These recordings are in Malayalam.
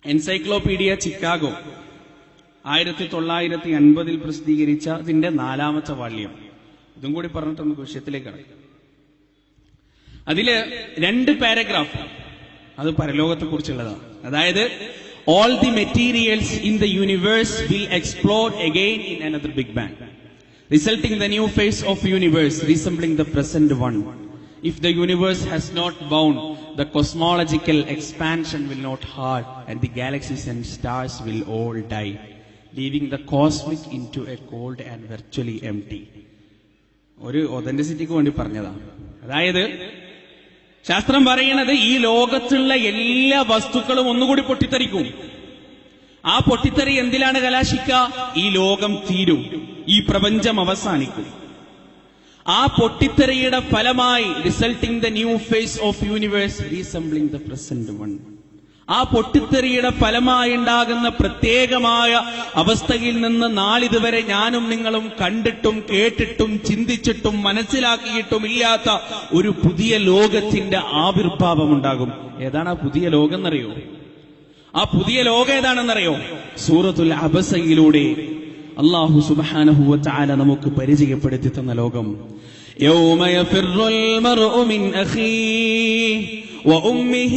എൻസൈക്ലോപീഡിയ ചിക്കാഗോ 1950 പ്രസിദ്ധീകരിച്ച ഇതിന്റെ 4ാമത്തെ വാള്യം. ഇതും കൂടി പറഞ്ഞിട്ട് നമുക്ക് വിഷയത്തിലേക്ക് കടക്കാം. അതില് 2 പാരഗ്രാഫ് അത് പരലോകത്തെ കുറിച്ചുള്ളതാണ്. അതായത് all the materials in the universe will explode again in another big bang, resulting in the new phase of universe resembling the present one. If the universe has not bound, the cosmological expansion will not halt, and the galaxies and stars will all die, leaving the cosmic into a cold and virtually empty. ഒരു ഒതന്റിസിറ്റിക്ക് വേണ്ടി പറഞ്ഞതാണ്. അതായത് ശാസ്ത്രം പറയുന്നത് ഈ ലോകത്തുള്ള എല്ലാ വസ്തുക്കളും ഒന്നുകൂടി പൊട്ടിത്തെറിക്കും. ആ പൊട്ടിത്തെറി എന്തിലാണ് കലാശിക്കുക? ഈ ലോകം തീരും, ഈ പ്രപഞ്ചം അവസാനിക്കും. ആ പൊട്ടിത്തെറിയുടെ ഫലമായി resulting the new phase of universe resembling the present one. ആ പൊട്ടിത്തെറിയുടെ ഫലമായി ഉണ്ടാകുന്ന പ്രത്യേകമായ അവസ്ഥയിൽ നിന്ന് നാളിതുവരെ ഞാനും നിങ്ങളും കണ്ടിട്ടും കേട്ടിട്ടും ചിന്തിച്ചിട്ടും മനസ്സിലാക്കിയിട്ടും ഇല്ലാത്ത ഒരു പുതിയ ലോകത്തിന്റെ ആവിർഭാവമുണ്ടാകും. ഏതാണ് ആ പുതിയ ലോകം എന്നറിയോ? ആ പുതിയ ലോകം ഏതാണെന്നറിയോ? സൂറത്തുൽ അബസയിലൂടെ അല്ലാഹു സുബ്ഹാനഹു വ തആല നമുക്ക് പരിചയപ്പെടുത്തി തന്ന ലോകം. യൗമ യഫിറുൽ മർഉ മിൻ അഖീഹി وأمه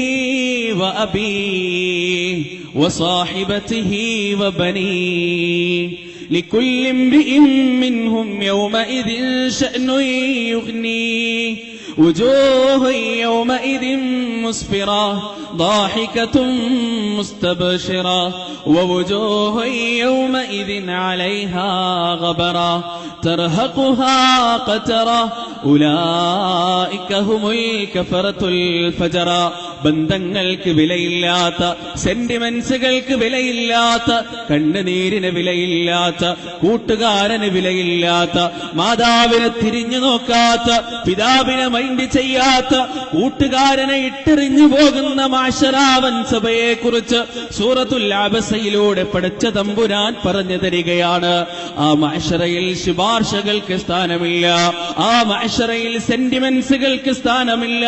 وأبيه وصاحبته وبنيه لكل امرئ منهم يومئذ شأن يغنيه وجوه يومئذ مسفرة ضاحكة مستبشرة ووجوه يومئذ عليها غبرة ترهقها قترة أولئك هم الكفرة الفجرة. ബന്ധങ്ങൾക്ക് വിലയില്ലാത്ത, സെന്റിമെന്റ്സുകൾക്ക് വിലയില്ലാത്ത, കണ്ണുനീരിന് വിലയില്ലാത്ത, കൂട്ടുകാരന് വിലയില്ലാത്ത, മാതാവിനെ തിരിഞ്ഞു നോക്കാത്ത, പിതാവിനെ മൈൻഡ് ചെയ്യാത്ത, കൂട്ടുകാരനെ ഇട്ടെറിഞ്ഞു പോകുന്ന മാശറാവൻ സഭയെ കുറിച്ച് സൂറത്തുൽ അബസയിലൂടെ പടച്ച തമ്പുരാൻ പറഞ്ഞു തരികയാണ്. ആ മാശറയിൽ ശുപാർശകൾക്ക് സ്ഥാനമില്ല, ആ മാശറയിൽ സെന്റിമെന്റ്സുകൾക്ക് സ്ഥാനമില്ല.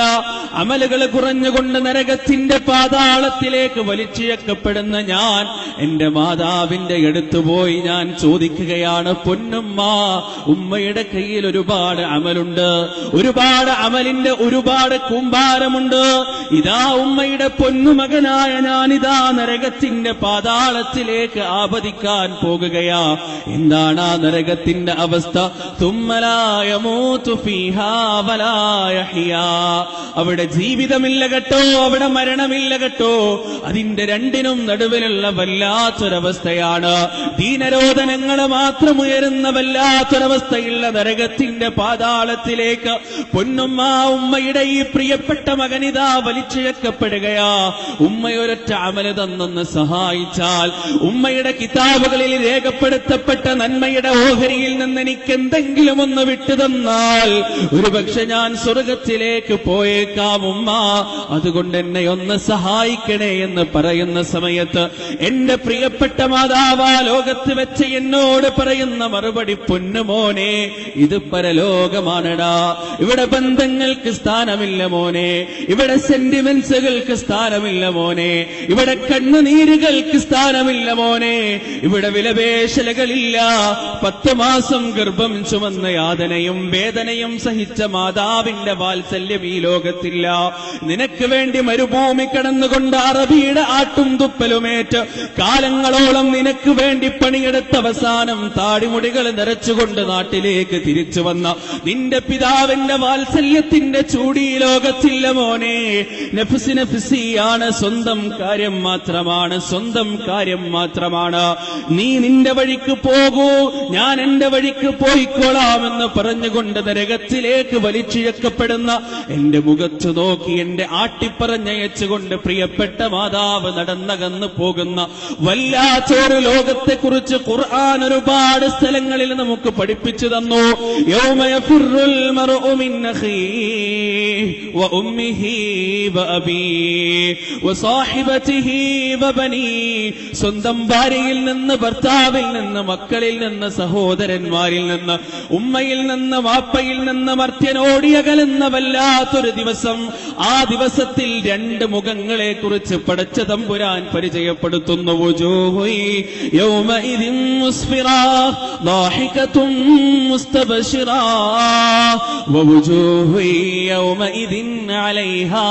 അമലുകൾ കുറഞ്ഞുകൊണ്ട് നരകത്തിന്റെ പാതാളത്തിലേക്ക് വലിച്ചിഴക്കപ്പെടുന്ന ഞാൻ എന്റെ മാതാവിന്റെ അടുത്തുപോയി ഞാൻ ചോദിക്കുകയാണ്, പൊന്നുമ്മ, ഉമ്മയുടെ കയ്യിൽ ഒരുപാട് അമലുണ്ട്, ഒരുപാട് അമലിന്റെ ഒരുപാട് കൂമ്പാരമുണ്ട്. ഇതാ ഉമ്മയുടെ പൊന്നുമകനായ ഞാനിതാ നരകത്തിന്റെ പാതാളത്തിലേക്ക് ആപതിക്കാൻ പോകുകയാ. എന്താണ് ആ നരകത്തിന്റെ അവസ്ഥ? തുമ്മലാ യമൂതു ഫീഹാ വലാ യഹ്യാ. അവിടെ ജീവിതമില്ല കേട്ടോ, അവിടെ മരണമില്ല കേട്ടോ. അതിന്റെ രണ്ടിനും നടുവിലുള്ള വല്ലാത്തൊരവസ്ഥയാണ്. ദീനരോധനങ്ങൾ മാത്രം ഉയരുന്ന വല്ലാത്തൊരവസ്ഥയുള്ള നരകത്തിന്റെ പാതാളത്തിലേക്ക് പൊന്നുമ്മ, ഉമ്മയുടെ ഈ പ്രിയപ്പെട്ട മകനിതാ വലിച്ചിഴക്കപ്പെടുകയാ. ഉമ്മയൊരൊറ്റ അമല് തന്നൊന്ന് സഹായിച്ചാൽ, ഉമ്മയുടെ കിതാബുകളിൽ രേഖപ്പെടുത്തപ്പെട്ട നന്മയുടെ ഓഹരിയിൽ നിന്ന് എനിക്ക് എന്തെങ്കിലും ഒന്ന് വിട്ടുതന്നാൽ ഒരുപക്ഷെ ഞാൻ സ്വർഗത്തിലേക്ക് പോയേക്കാം ഉമ്മ, അതുകൊണ്ട് എന്നെ ഒന്ന് സഹായിക്കണേ എന്ന് പറയുന്ന സമയത്ത് എന്റെ പ്രിയപ്പെട്ട മാതാവാ ലോകത്ത് വെച്ച് എന്നോട് പറയുന്ന മറുപടി, പൊന്നുമോനെ, ഇത് പരലോകമാണടാ. ഇവിടെ ബന്ധങ്ങൾക്ക് സ്ഥാനമില്ല മോനെ, ഇവിടെ സെന്റിമെന്റ്സുകൾക്ക് സ്ഥാനമില്ല മോനെ, ഇവിടെ കണ്ണുനീരുകൾക്ക് സ്ഥാനമില്ല മോനെ, ഇവിടെ വിലപേശലുകളില്ല. 10 മാസം ഗർഭം ചുമന്ന യാതനയും വേദനയും സഹിച്ച മാതാവിന്റെ വാത്സല്യം ഈ ലോകത്തില്ല. നിനക്ക് വേണ്ടി മരുഭൂമി കടന്നുകൊണ്ട് അറബിയുടെ ആട്ടും തുപ്പലുമേറ്റ് കാലങ്ങളോളം നിനക്ക് വേണ്ടി പണിയെടുത്ത അവസാനം താടിമുടികൾ നിറച്ചുകൊണ്ട് നാട്ടിലേക്ക് തിരിച്ചു വന്ന നിന്റെ പിതാവിന്റെ വാത്സല്യത്തിന്റെ ചൂടി ലോകത്തില്ല മോനെ. നഫ്സ് നഫ്സിയാണ്, സ്വന്തം കാര്യം മാത്രമാണ്, സ്വന്തം കാര്യം മാത്രമാണ്. നീ നിന്റെ വഴിക്ക് പോകൂ, ഞാൻ എന്റെ വഴിക്ക് പോയിക്കോളാമെന്ന് പറഞ്ഞുകൊണ്ട് നരകത്തിലേക്ക് വലിച്ചിഴക്കപ്പെടുന്ന എന്റെ മുഖത്ത് നോക്കി എന്റെ ആട്ടിപ്പറഞ്ഞയച്ചുകൊണ്ട് പ്രിയപ്പെട്ട മാതാവ് നടന്നകന്നു പോകുന്ന വല്ലാത്തൊരു ലോകത്തെക്കുറിച്ച് ഖുർആൻ ഒരുപാട് സ്ഥലങ്ങളിൽ നമുക്ക് പഠിപ്പിച്ചു തന്നു. യൗമ യഫിറുൽ മർഉ മിൻ അഖീ وأمه وأبيه وصاحبته وبنيه. സ്വന്തം ഭാര്യയിൽ നിന്ന്, ഭർത്താവിൽ നിന്ന്, മക്കളിൽ നിന്ന്, സഹോദരന്മാരിൽ നിന്ന്, ഉമ്മയിൽ നിന്ന്, വാപ്പയിൽ നിന്ന് മർത്യനോടിയകലുന്ന വല്ലാത്തൊരു ദിവസം. ആ ദിവസത്തിൽ രണ്ട് മുഖങ്ങളെ കുറിച്ച് പടച്ച തമ്പുരാൻ പരിചയപ്പെടുത്തുന്നു. വുജൂഹുൻ യൗമഇദിൻ മുസ്ഫിറാ ളാഹികതുൻ മുസ്തബ്ശിറാ വവുജൂഹുൻ യൗമഇദിൻ അലൈഹാ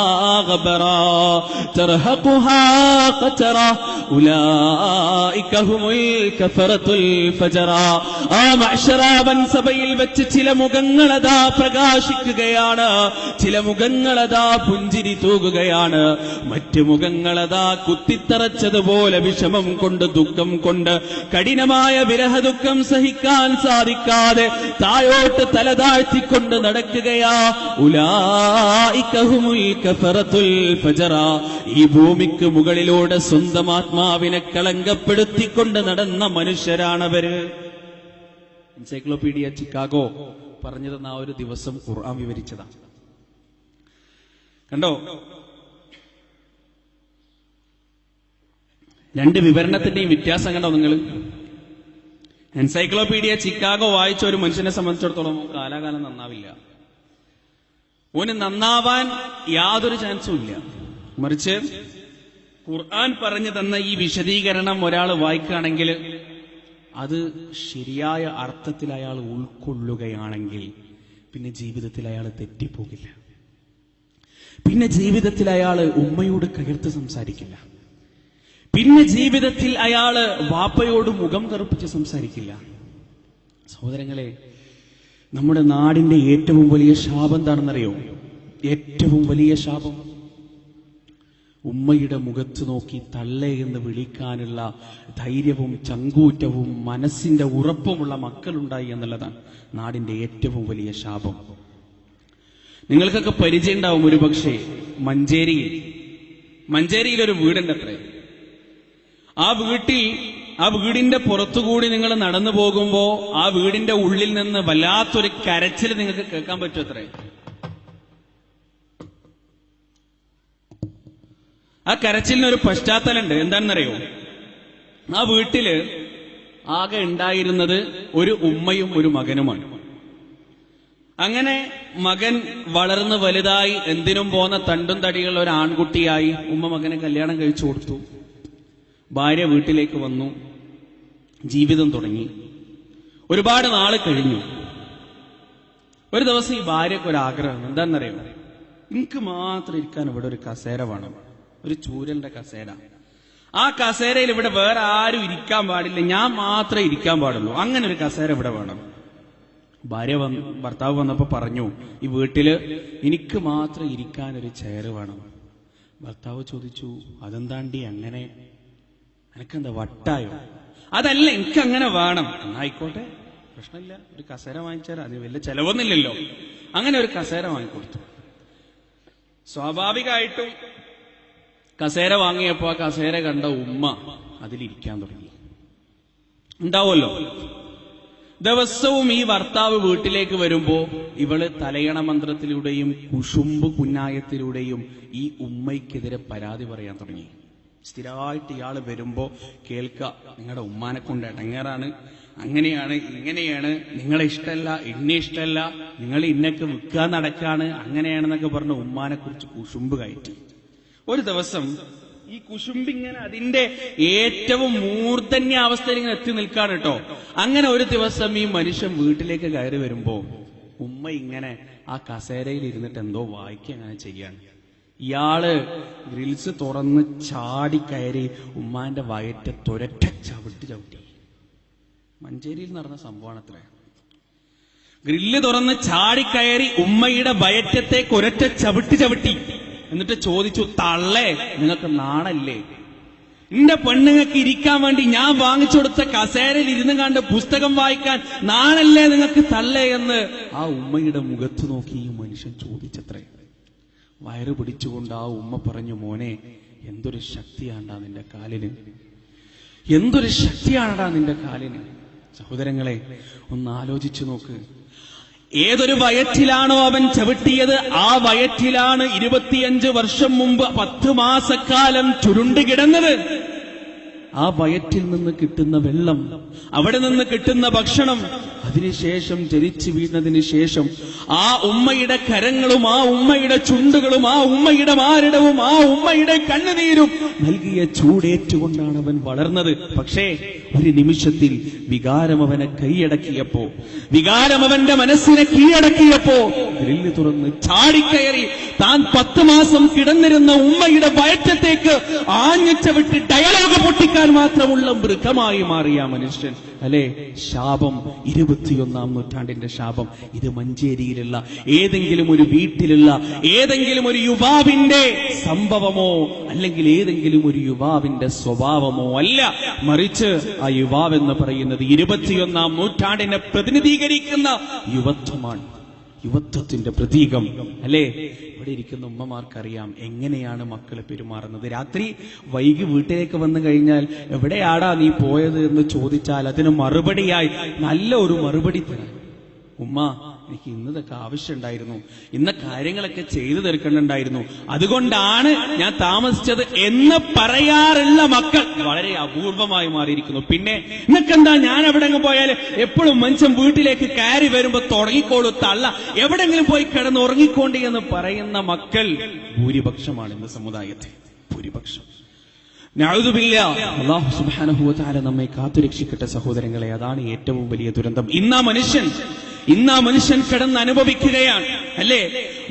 ഗബറാ തർഹഖുഹാ ഖതറാ ഉലൈക ഹുമുൽ കഫറത്തുൽ ഫജറാ. ആ മഅ്ശറാബൻ സഭയിൽ വെച്ച് ചില മുഖങ്ങളതാ പ്രകാശിക്കുകയാണ്, ചില മുഖങ്ങളതാ പുഞ്ചിരി തൂകുകയാണ്, മറ്റു മുഖങ്ങളതാ കുത്തിത്തറച്ചതുപോലെ വിഷമം കൊണ്ട്, ദുഃഖം കൊണ്ട്, കഠിനമായ വിരഹദുഃഖം സഹിക്കാൻ സാധിക്കാതെ താഴോട്ട് തല താഴ്ത്തിക്കൊണ്ട് നടക്കുകയാ. ഉലൈക ഹുമുൽ കഫറത്തുൽ ഫജറാ. ഈ ഭൂമിക്ക് മുകളിലൂടെ സ്വന്തം ആത്മാവിനെ കളങ്കപ്പെടുത്തിക്കൊണ്ട് നടന്ന മനുഷ്യരാണവര്. എൻസൈക്ലോപീഡിയ ചിക്കാഗോ പറഞ്ഞതെന്ന ആ ഒരു ദിവസം ഖുർആൻ വിവരിച്ചതാണ്. കണ്ടോ, രണ്ട് വിവരണത്തിന്റെയും വ്യത്യാസം കണ്ടോ നിങ്ങൾ? എൻസൈക്ലോപീഡിയ ചിക്കാഗോ വായിച്ച ഒരു മനുഷ്യനെ സംബന്ധിച്ചിടത്തോളം കാലാകാലം നന്നാവില്ല. ഓന് നന്നാവാൻ യാതൊരു ചാൻസും ഇല്ല. മറിച്ച് ഖുർആൻ പറഞ്ഞു തന്ന ഈ വിശദീകരണം ഒരാൾ വായിക്കുകയാണെങ്കിൽ, അത് ശരിയായ അർത്ഥത്തിൽ അയാൾ ഉൾക്കൊള്ളുകയാണെങ്കിൽ പിന്നെ ജീവിതത്തിൽ അയാൾ തെറ്റിപ്പോകില്ല. പിന്നെ ജീവിതത്തിൽ അയാൾ ഉമ്മയോട് കയർത്ത് സംസാരിക്കില്ല. പിന്നെ ജീവിതത്തിൽ അയാള് വാപ്പയോട് മുഖം കറുപ്പിച്ച് സംസാരിക്കില്ല. സഹോദരങ്ങളെ, നമ്മുടെ നാടിന്റെ ഏറ്റവും വലിയ ശാപം എന്താണെന്നറിയോ? ഏറ്റവും വലിയ ശാപം ഉമ്മയുടെ മുഖത്ത് നോക്കി തള്ളേ എന്ന് വിളിക്കാനുള്ള ധൈര്യവും ചങ്കൂറ്റവും മനസ്സിന്റെ ഉറപ്പുമുള്ള മക്കളുണ്ടായി എന്നുള്ളതാണ് നാടിന്റെ ഏറ്റവും വലിയ ശാപം. നിങ്ങൾക്കൊക്കെ പരിചയം ഉണ്ടാവും ഒരു പക്ഷേ, മഞ്ചേരിയിൽ ഒരു വീടുണ്ട് അത്രേ. ആ വീടിന്റെ പുറത്തുകൂടി നിങ്ങൾ നടന്നു പോകുമ്പോ ആ വീടിന്റെ ഉള്ളിൽ നിന്ന് വല്ലാത്തൊരു കരച്ചിൽ നിങ്ങൾക്ക് കേൾക്കാൻ പറ്റും അത്രേ. ആ കരച്ചിലിനൊരു പശ്ചാത്തലമുണ്ട്. എന്താണെന്നറിയോ? ആ വീട്ടില് ആകെ ഉണ്ടായിരുന്നത് ഒരു ഉമ്മയും ഒരു മകനുമാണ്. അങ്ങനെ മകൻ വളർന്ന് വലുതായി എന്തിനും പോന്ന തണ്ടും തടിയുള്ള ഒരു ആൺകുട്ടിയായി ഉമ്മ മകനെ കല്യാണം കഴിച്ചു കൊടുത്തു. ഭാര്യ വീട്ടിലേക്ക് വന്നു, ജീവിതം തുടങ്ങി. ഒരുപാട് നാള് കഴിഞ്ഞു. ഒരു ദിവസം ഈ ഭാര്യക്കൊരാഗ്രഹം. എന്താണെന്നറിയോ? എനിക്ക് മാത്രം ഇരിക്കാൻ ഇവിടെ ഒരു കസേര വേണം, ഒരു ചൂരലിന്റെ കസേര. ആ കസേരയിൽ ഇവിടെ വേറെ ആരും ഇരിക്കാൻ പാടില്ല, ഞാൻ മാത്രമേ ഇരിക്കാൻ പാടുള്ളൂ. അങ്ങനെ ഒരു കസേര ഇവിടെ വേണം. ഭർത്താവ് വന്നപ്പോ പറഞ്ഞു, ഈ വീട്ടില് എനിക്ക് മാത്രം ഇരിക്കാൻ ഒരു ചെയർ വേണം. ഭർത്താവ് ചോദിച്ചു, അതെന്താണ്ടി അങ്ങനെ? എനക്കെന്താ വട്ടായോ? അതല്ല, എനിക്ക് അങ്ങനെ വേണം. എന്നായിക്കോട്ടെ, പ്രശ്നമില്ല, ഒരു കസേര വാങ്ങിച്ചാൽ അത് വലിയ ചെലവൊന്നുമില്ലല്ലോ. അങ്ങനെ ഒരു കസേര വാങ്ങിക്കൊടുത്തു. സ്വാഭാവികമായിട്ടും കസേര വാങ്ങിയപ്പോ ആ കസേര കണ്ട ഉമ്മ അതിലിരിക്കാൻ തുടങ്ങി. ഉണ്ടാവുമല്ലോ, ദിവസവും ഈ ഭർത്താവ് വീട്ടിലേക്ക് വരുമ്പോ ഇവള് തലയണ മന്ത്രത്തിലൂടെയും കുശുമ്പ് കുന്നായത്തിലൂടെയും ഈ ഉമ്മയ്ക്കെതിരെ പരാതി പറയാൻ തുടങ്ങി. സ്ഥിരമായിട്ട് ഇയാള് വരുമ്പോ കേൾക്ക, നിങ്ങളുടെ ഉമ്മാനെ കൊണ്ട് ഇടങ്ങേറാണ്, അങ്ങനെയാണ് ഇങ്ങനെയാണ്, നിങ്ങളെ ഇഷ്ടമല്ല, എന്നെ ഇഷ്ടമല്ല, നിങ്ങൾ ഇന്നൊക്കെ വിൽക്കാൻ നടക്കാണ്, അങ്ങനെയാണെന്നൊക്കെ പറഞ്ഞ് ഉമ്മാനെ കുറിച്ച് കുശുമ്പ് കയറ്റി. ഒരു ദിവസം ഈ കുശുമ്പിങ്ങനെ അതിന്റെ ഏറ്റവും മൂർധന്യ അവസ്ഥയിൽ ഇങ്ങനെ എത്തി നിൽക്കാണ് കേട്ടോ. അങ്ങനെ ഒരു ദിവസം ഈ മനുഷ്യൻ വീട്ടിലേക്ക് കയറി വരുമ്പോ ഉമ്മ ഇങ്ങനെ ആ കസേരയിൽ ഇരുന്നിട്ട് എന്തോ വായിക്കുക അങ്ങനെ ചെയ്യാണ്. ഇയാള് ഗ്രിൽസ് തുറന്ന് ചാടിക്കയറി ഉമ്മാന്റെ വയറ്റത്ത് ഒരൊറ്റ ചവിട്ടി. മഞ്ചേരിയിൽ നടന്ന സംഭവമാണത്രേ. ഗ്രില്ല് തുറന്ന് ചാടിക്കയറി ഉമ്മയുടെ വയറ്റത്തേക്ക് ഒരൊറ്റ ചവിട്ടി. എന്നിട്ട് ചോദിച്ചു, തള്ളേ, നിങ്ങൾക്ക് നാണല്ലേ? എന്റെ പെണ്ണുങ്ങൾക്ക് ഇരിക്കാൻ വേണ്ടി ഞാൻ വാങ്ങിച്ചു കൊടുത്ത കസേരയിൽ ഇരുന്ന് കണ്ട് പുസ്തകം വായിക്കാൻ നാണല്ലേ നിങ്ങൾക്ക് തള്ളേ എന്ന് ആ ഉമ്മയുടെ മുഖത്ത് നോക്കി ഈ മനുഷ്യൻ ചോദിച്ചത്രേ. വയറ് പിടിച്ചുകൊണ്ട് ആ ഉമ്മ പറഞ്ഞു, മോനെ, എന്തൊരു ശക്തിയാണ്ടാ നിന്റെ കാലിന്, എന്തൊരു ശക്തിയാണടാ നിന്റെ കാലിന്. സഹോദരങ്ങളെ, ഒന്ന് ആലോചിച്ചു നോക്ക്. ഏതൊരു വയറ്റിലാണോ അവൻ ചവിട്ടിയത്, ആ വയറ്റിലാണ് 25 വർഷം മുമ്പ് 10 മാസക്കാലം ചുരുണ്ട് കിടന്നത്. ആ വയറ്റിൽ നിന്ന് കിട്ടുന്ന വെള്ളം, അവിടെ നിന്ന് കിട്ടുന്ന ഭക്ഷണം, അതിനുശേഷം ജനിച്ചു വീണതിന് ശേഷം ആ ഉമ്മയുടെ കരങ്ങളും ആ ഉമ്മയുടെ ചുണ്ടുകളും ആ ഉമ്മയുടെ മാരടവും ആ ഉമ്മയുടെ കണ്ണുനീരും നൽകിയ ചൂടേറ്റുകൊണ്ടാണ് അവൻ വളർന്നത്. പക്ഷേ ഒരു നിമിഷത്തിൽ വികാരം അവനെ കൈയടക്കിയപ്പോ, വികാരം അവന്റെ മനസ്സിനെ കീഴടക്കിയപ്പോ ഗ്രില്ല് തുറന്ന് ചാടിക്കയറി താൻ 10 മാസം കിടന്നിരുന്ന ഉമ്മയുടെ വയറ്റത്തേക്ക് ആഞ്ഞിച്ച വിട്ട് ഡയലോഗ് പൊട്ടിക്കാൻ മാത്രമുള്ള മൃഗമായി മാറിയ മനുഷ്യൻ. അല്ലെ, ശാപം 21-ാം നൂറ്റാണ്ടിന്റെ ശാപം. ഇത് മഞ്ചേരിയിലുള്ള ഏതെങ്കിലും ഒരു വീട്ടിലുള്ള ഏതെങ്കിലും ഒരു യുവാവിന്റെ സംഭവമോ അല്ലെങ്കിൽ ഏതെങ്കിലും ഒരു യുവാവിന്റെ സ്വഭാവമോ അല്ല, മറിച്ച് ആ യുവാവെന്ന് പറയുന്നത് 21-ാം നൂറ്റാണ്ടിനെ പ്രതിനിധീകരിക്കുന്ന യുവത്വമാണ്, യുവത്വത്തിന്റെ പ്രതീകം. അല്ലേ, ഇവിടെ ഇരിക്കുന്ന ഉമ്മമാർക്കറിയാം എങ്ങനെയാണ് മക്കളെ പെരുമാറുന്നത്. രാത്രി വൈകി വീട്ടിലേക്ക് വന്നു കഴിഞ്ഞാൽ എവിടെയാടാ നീ പോയത് എന്ന് ചോദിച്ചാൽ അതിന് മറുപടിയായി നല്ല ഒരു മറുപടി തരാം. ഉമ്മ, എനിക്ക് ഇന്നതൊക്കെ ആവശ്യമുണ്ടായിരുന്നു, ഇന്ന കാര്യങ്ങളൊക്കെ ചെയ്തു തീർക്കണ്ടായിരുന്നു, അതുകൊണ്ടാണ് ഞാൻ താമസിച്ചത് എന്ന് പറയാറുള്ള മക്കൾ വളരെ അപൂർവമായി മാറിയിരിക്കുന്നു. പിന്നെ നിനക്കെന്താ, ഞാൻ എവിടെങ്കിലും പോയാൽ എപ്പോഴും മനുഷ്യൻ വീട്ടിലേക്ക് കയറി വരുമ്പോ തുടങ്ങിക്കോളൂ തള്ള, എവിടെങ്കിലും പോയി കിടന്ന് ഉറങ്ങിക്കോണ്ടി എന്ന് പറയുന്ന മക്കൾ ഭൂരിപക്ഷമാണ് ഇന്ന് സമുദായത്തിൽ, ഭൂരിപക്ഷം. നഅൂദുബില്ലാ, അല്ലാഹു സുബ്ഹാനഹു വ തആല നമ്മെ കാത്തുരക്ഷിക്കട്ടെ സഹോദരങ്ങളെ. അതാണ് ഏറ്റവും വലിയ ദുരന്തം. ഇന്നാ മനുഷ്യൻ കിടന്ന് അനുഭവിക്കുകയാണ്. അല്ലേ,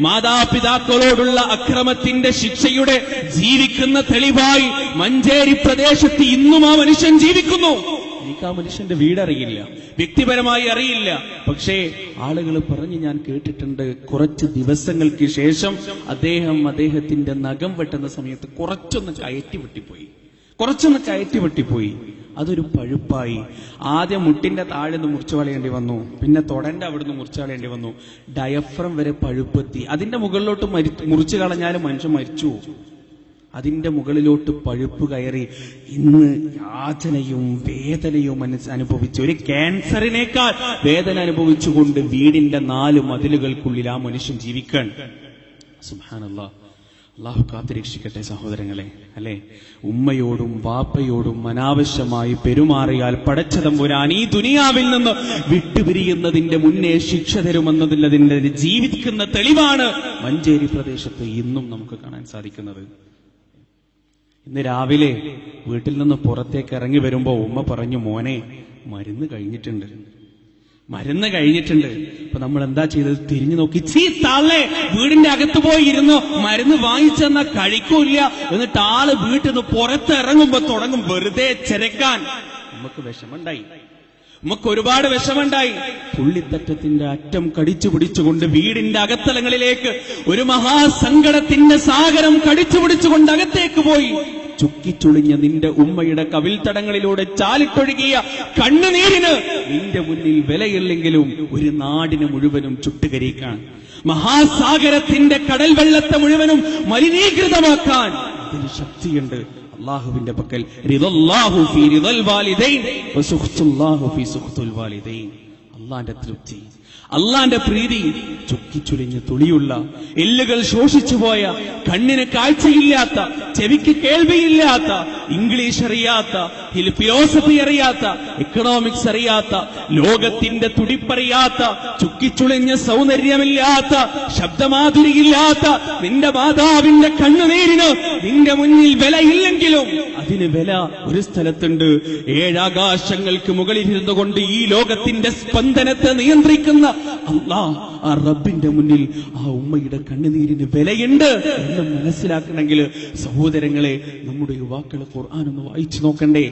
മാതാപിതാക്കളോടുള്ള അക്രമത്തിന്റെ ശിക്ഷയുടെ ജീവിക്കുന്ന തെളിവായി മഞ്ചേരി പ്രദേശത്ത് ഇന്നും ആ മനുഷ്യൻ ജീവിക്കുന്നു. എനിക്ക് ആ മനുഷ്യന്റെ വീടറിയില്ല, വ്യക്തിപരമായി അറിയില്ല, പക്ഷേ ആളുകൾ പറഞ്ഞ് ഞാൻ കേട്ടിട്ടുണ്ട്. കുറച്ച് ദിവസങ്ങൾക്ക് ശേഷം അദ്ദേഹത്തിന്റെ നഖം വെട്ടുന്ന സമയത്ത് കുറച്ചൊന്ന് കയറ്റി വെട്ടിപ്പോയി. അതൊരു പഴുപ്പായി. ആദ്യം മുട്ടിന്റെ താഴെ നിന്ന് മുറിച്ചു കളയേണ്ടി വന്നു, പിന്നെ തൊടന്റെ അവിടുന്ന് മുറിച്ചു കളയേണ്ടി വന്നു, ഡയഫ്രം വരെ പഴുപ്പെത്തി. അതിന്റെ മുകളിലോട്ട് മുറിച്ചു കളഞ്ഞാലും മനുഷ്യൻ മരിച്ചു. അതിന്റെ മുകളിലോട്ട് പഴുപ്പ് കയറി ഇന്ന് യാതനയും വേദനയും അനുഭവിച്ചു, ഒരു ക്യാൻസറിനേക്കാൾ വേദന അനുഭവിച്ചുകൊണ്ട് വീടിന്റെ 4 മതിലുകൾക്കുള്ളിൽ ആ മനുഷ്യൻ ജീവിക്കാൻ. സുബ്ഹാനല്ലാഹ്, അല്ലാഹു കാത്തുരക്ഷിക്കട്ടെ സഹോദരങ്ങളെ. അല്ലെ, ഉമ്മയോടും വാപ്പയോടും അനാവശ്യമായി പെരുമാറിയാൽ പടച്ചതമ്പുരാൻ ഈ ദുനിയാവിൽ നിന്ന് വിട്ടുപിരിയുന്നതിന്റെ മുന്നേ ശിക്ഷ തരുമെന്നതിന്റെ ജീവിക്കുന്ന തെളിവാണ് മഞ്ചേരി പ്രദേശത്ത് ഇന്നും നമുക്ക് കാണാൻ സാധിക്കുന്നത്. ഇന്ന് രാവിലെ വീട്ടിൽ നിന്ന് പുറത്തേക്ക് ഇറങ്ങി വരുമ്പോ ഉമ്മ പറഞ്ഞു, മോനെ മരുന്ന് കഴിഞ്ഞിട്ടുണ്ട്. അപ്പൊ നമ്മൾ എന്താ ചെയ്തത്? തിരിഞ്ഞു നോക്കി, താളെ വീടിന്റെ അകത്ത് പോയി ഇരുന്നോ, മരുന്ന് വാങ്ങിച്ചെന്നാ കഴിക്കൂല്ല. എന്നിട്ട് ആള് വീട്ടിൽ നിന്ന് പുറത്തിറങ്ങുമ്പോ തുടങ്ങും വെറുതെ ചെരക്കാൻ. നമുക്ക് ഒരുപാട് വിഷമുണ്ടായി. പുള്ളിത്തറ്റത്തിന്റെ അറ്റം കടിച്ചു പിടിച്ചുകൊണ്ട് വീടിന്റെ അകത്തലങ്ങളിലേക്ക് ഒരു മഹാസങ്കടത്തിന്റെ സാഗരം കടിച്ചു പിടിച്ചുകൊണ്ട് അകത്തേക്ക് പോയി. ചുക്കിച്ചുളിഞ്ഞ നിന്റെ ഉമ്മയുടെ കവിൽത്തടങ്ങളിലൂടെ ചാലിട്ടൊഴുകിയ കണ്ണുനീരിന് നിന്റെ മുന്നിൽ വിലയില്ലെങ്കിലും ഒരു നാടിനെ മുഴുവനും ചുട്ടുകരിക്കാൻ, മഹാസാഗരത്തിന്റെ കടൽ വെള്ളത്തെ മുഴുവനും മലിനീകൃതമാക്കാൻ ഇതിന് ശക്തിയുണ്ട്. അല്ലാഹുവിന്റെ പക്കൽ റിദല്ലാഹു ഫീ റിദൽ വാലിദൈൻ വസുഖ്തുല്ലാഹു ഫീ സുഖ്തുൽ വാലിദൈൻ. അല്ലാഹുവിന്റെ തൃപ്തി, അല്ലാഹുവിന്റെ പ്രീതി ചുക്കിച്ചുളിഞ്ഞ് തുളിയുള്ള, എല്ലുകൾ ശോഷിച്ചു പോയ, കണ്ണിന് കാഴ്ചയില്ലാത്ത, ചെവിക്ക് കേൾവിയില്ലാത്ത, ഇംഗ്ലീഷ് അറിയാത്ത, ഫിലോസഫി അറിയാത്ത, എക്കണോമിക്സ് അറിയാത്ത, ലോകത്തിന്റെ തുടിപ്പറിയാത്ത, ചുക്കിച്ചുളിഞ്ഞ സൗന്ദര്യമില്ലാത്ത, ശബ്ദമാധുരിയില്ലാത്ത നിന്റെ മാതാവിന്റെ കണ്ണുനീരിന് നിന്റെ മുന്നിൽ വിലയില്ലെങ്കിലും അതിന് വില ഒരു സ്ഥലത്തുണ്ട്. 7 ആകാശങ്ങൾക്ക് മുകളിലിരുന്നു കൊണ്ട് ഈ ലോകത്തിന്റെ സ്പന്ദനത്തെ നിയന്ത്രിക്കുന്ന അല്ലാഹ്, ആ റബ്ബിന്റെ മുന്നിൽ ആ ഉമ്മയുടെ കണ്ണുനീരിന് വിലയുണ്ട് എന്ന് മനസ്സിലാക്കണമെങ്കിൽ സഹോദരങ്ങളെ, നമ്മുടെ യുവാക്കളെ ഖുർആൻ ഒന്ന് വായിച്ചു നോക്കണ്ടേ?